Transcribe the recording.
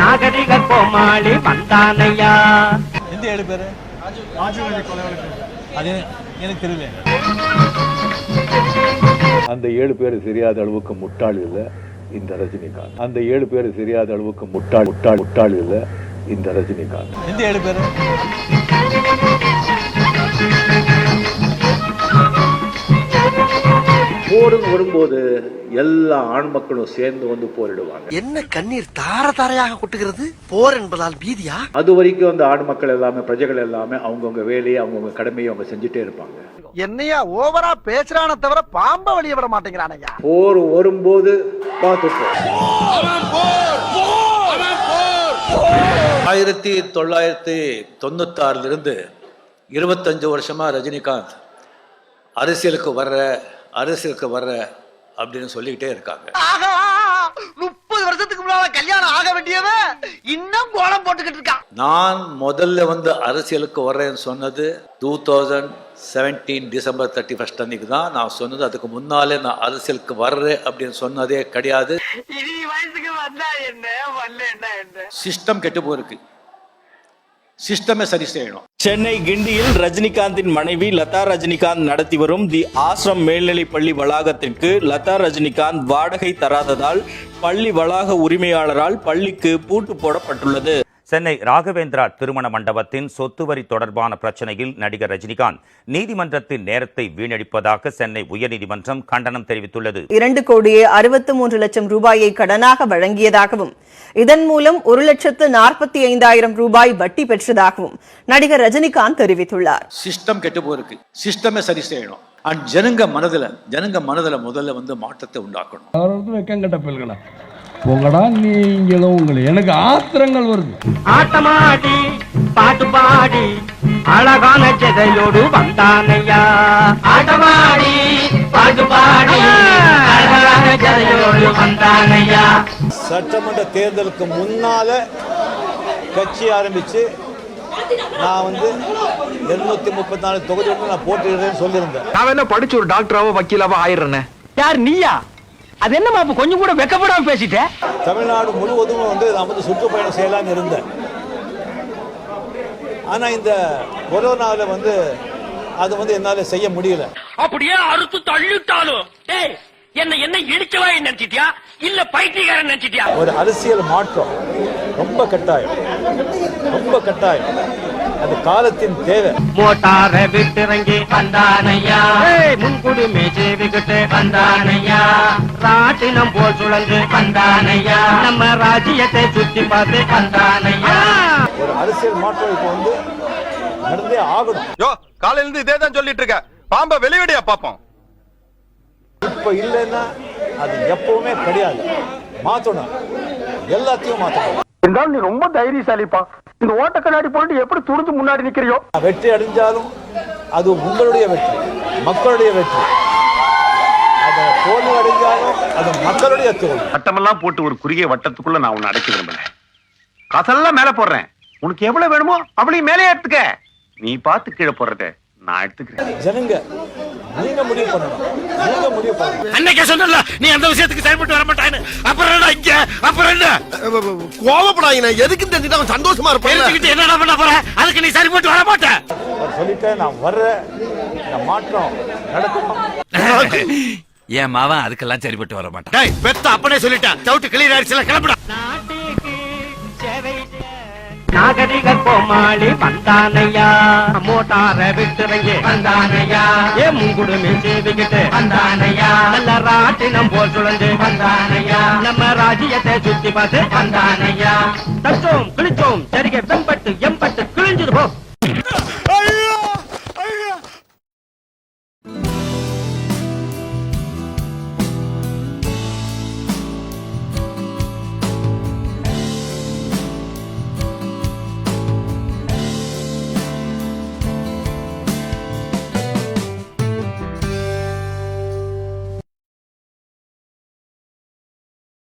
நாகரிக கோமாளி வந்தானையா. எந்த 7 பேரு அது எனக்கு தெரியல. அந்த 7 பேர் தெரியாத அளவுக்கு முட்டாள் இல்ல இந்த ரஜினிகாந்த். அந்த 7 பேர் தெரியாத அளவுக்கு முட்டாள் இல்ல இந்த ரஜினிகாந்த். எந்த 7 பேரு? போர்னு வரும்போது எல்லா ஆண் மக்களும் சேர்ந்து வந்து போரிடுவாங்க. என்ன கண்ணீர் தார தாரையாக கொட்டுகிறது? போர் என்பதால் பீதியா? அது வரைக்கும் அந்த ஆண் மக்கள் எல்லாமே, பிரஜைகள் எல்லாமே அவங்கவுங்க வேலையை, அவங்கவுங்க கடமையை அவங்க செஞ்சுட்டே இருப்பாங்க. என்னையா ஓவரா பேசுறான தவிர பாம்ப வெளியே விட மாட்டேங்கிறானையா. போர் வரும்போது பார்த்துப்போம். 1996 25 வருஷமா ரஜினிகாந்த் அரசியலுக்கு வர்ற அப்படின்னு சொல்லிக்கிட்டே இருக்காங்க. 30 வருஷத்துக்கு முன்னால கல்யாணம் ஆக வேண்டியவ இன்னும் கோலம் போட்டுக்கிட்டு இருக்கான். நான் முதல்ல வந்து அரசியலுக்கு வர்றேன்னு சொன்னது 2017 டிசம்பர் 31 அன்னைக்கு தான் நான் சொன்னது. அதுக்கு முன்னாலே நான் அரசியலுக்கு வர்றேன் அப்படின்னு சொன்னதே கிடையாது. சிஸ்டம் கெட்டு போயிருக்கு. சிஸ்டமே சரி செய்யணும். சென்னை கிண்டியில் ரஜினிகாந்தின் மனைவி லதா ரஜினிகாந்த் நடத்தி வரும் தி ஆசிரம் மேல்நிலைப் பள்ளி வளாகத்திற்கு லதா ரஜினிகாந்த் வாடகை தராததால் பள்ளி வளாக உரிமையாளரால் பள்ளிக்கு பூட்டு போடப்பட்டுள்ளது. சென்னை ராகவேந்திரா திருமண மண்டபத்தின் சொத்து வரி தொடர்பான பிரச்சனையில் நடிகர் ரஜினிகாந்த் நீதிமன்றத்தின் நேரத்தை வீணடிப்பதாக சென்னை உயர்நீதிமன்றம் கண்டனம் தெரிவித்துள்ளது. 2,63,00,000 ரூபாயை கடனாக வழங்கியதாகவும் இதன் மூலம் 1,45,000 ரூபாய் வட்டி பெற்றதாகவும் நடிகர் ரஜினிகாந்த் தெரிவித்துள்ளார். சிஸ்டம் கெட்டு போயிருக்கு. சிஸ்டமே சரி செய்யணும். ஜனங்க மனதில் முதல்ல வந்து மாற்றத்தை உண்டாக்கணும். உங்களா நீங்களும் எனக்கு ஆத்திரங்கள் வருது. ஆட்டமாடி பாட்டு பாடி அழகான ஜெதையோடு வந்தானையா. ஆட்டமாடி பாட்டு பாடி அழகான ஜெதையோடு வந்தானையா. சட்டமன்ற தேர்தலுக்கு முன்னால கட்சி ஆரம்பிச்சு நான் வந்து 234 தொகுதி நான் போட்டிடுறேன்னு சொல்லியிருந்தேன். நான் என்ன படிச்சு ஒரு டாக்டராவோ வக்கீலாவோ ஆயிடுறேன். யார் நீயா? அது என்னமா கொஞ்சம் கூட வெக்கப்படாம பேசிட்ட? தமிழ்நாடு முழுவதும் வந்து நான் வந்து சுற்றுப்பயணம் செய்யலாம்னு இருந்தேன். ஆனா இந்த கொரோனாவில் வந்து அது வந்து என்னால செய்ய முடியல. அப்படியே அறுத்து தள்ளிட்டாலும் என்ன இடிச்சவா நினைச்சிட்டியா இல்ல பைத்தியக்காரன் நினைச்சிட்டியா? ஒரு அரசியல் மாற்றம் ரொம்ப கட்டாயம். அது காலத்தின் தேவை. மோட்டார விட்டுறங்கி வந்தானையா. முன்குடுமே சேவிக்கிட்டு வந்தானையா. ராட்டினம் போல் சுழந்து வந்தானையா. நம்ம ராஜ்யத்தை சுத்தி பார்த்து வந்தானையா. ஒரு அரசியல் மாற்றம் இப்ப வந்து நடந்தே ஆகணும். காலையில இருந்து இதே தான் சொல்லிட்டு இருக்க. பாம்ப வெளிவிடையா பாப்போம். இப்ப இல்லைன்னா அது எப்பவுமே கிடையாது. மாத்தணும், எல்லாத்தையும் மாத்தணும். என்றால் நீ ரொம்ப தைரியசாலிப்பா. இந்த ஓட்ட கண்ணாடி போட்டு எப்படி துணிஞ்சு முன்னாடி நிக்கிறியோ? வெற்றி அடைஞ்சாலும் அது உங்களுடைய வெற்றி, மக்களுடைய வெற்றி. அதை தோல்வி அடைஞ்சாலும் அது மக்களுடைய தோல்வி. வட்டமெல்லாம் போட்டு ஒரு குறுகிய வட்டத்துக்குள்ள நான் உன்னை அடைக்க விரும்பல. காசெல்லாம் மேல போடுறேன். உனக்கு எவ்வளவு வேணுமோ அவளையும் மேலே எடுத்துக்க. நீ பார்த்து கீழே போடுறத நான் எடுத்துக்கிறேன். ஜனங்க நீங்க முடிவு பண்ணணும். அன்னைக்கே சொன்னல நீ அந்த விஷயத்துக்கு செயல்பட்டு வர மாட்டான்னு. அப்புறம் என்ன கோவப்படாதீங்க. எதுக்கு தெரிஞ்சுட்டு அவன் சந்தோஷமா இருப்பான். என்னடா பண்ண போற? அதுக்கு நீ சரிபட்டு வர மாட்ட சொல்லிட்டு நான் வர்றேன். இந்த மாற்றம் நடக்கும். என் மாவன் அதுக்கெல்லாம் சரிபட்டு வர மாட்டான். டேய் பெத்த அப்பனே சொல்லிட்டான். டவுட் கிளியர் ஆயிடுச்சுல, கிளம்புடா. நாகரிக கோமாளி வந்தானையா. மோட்டார விட்டுறங்கி வந்தானையா. முன்குடுமே சேவிக்கிட்டு வந்தானையா. நல்ல ராட்டினம் போல் சுழந்து வந்தானையா. நம்ம ராஜ்யத்தை சுத்தி பார்த்து வந்தானையா. தச்சோம் கிழிச்சோம் சரிகை வெம்பட்டு எம்பட்டு கிழிஞ்சது போ.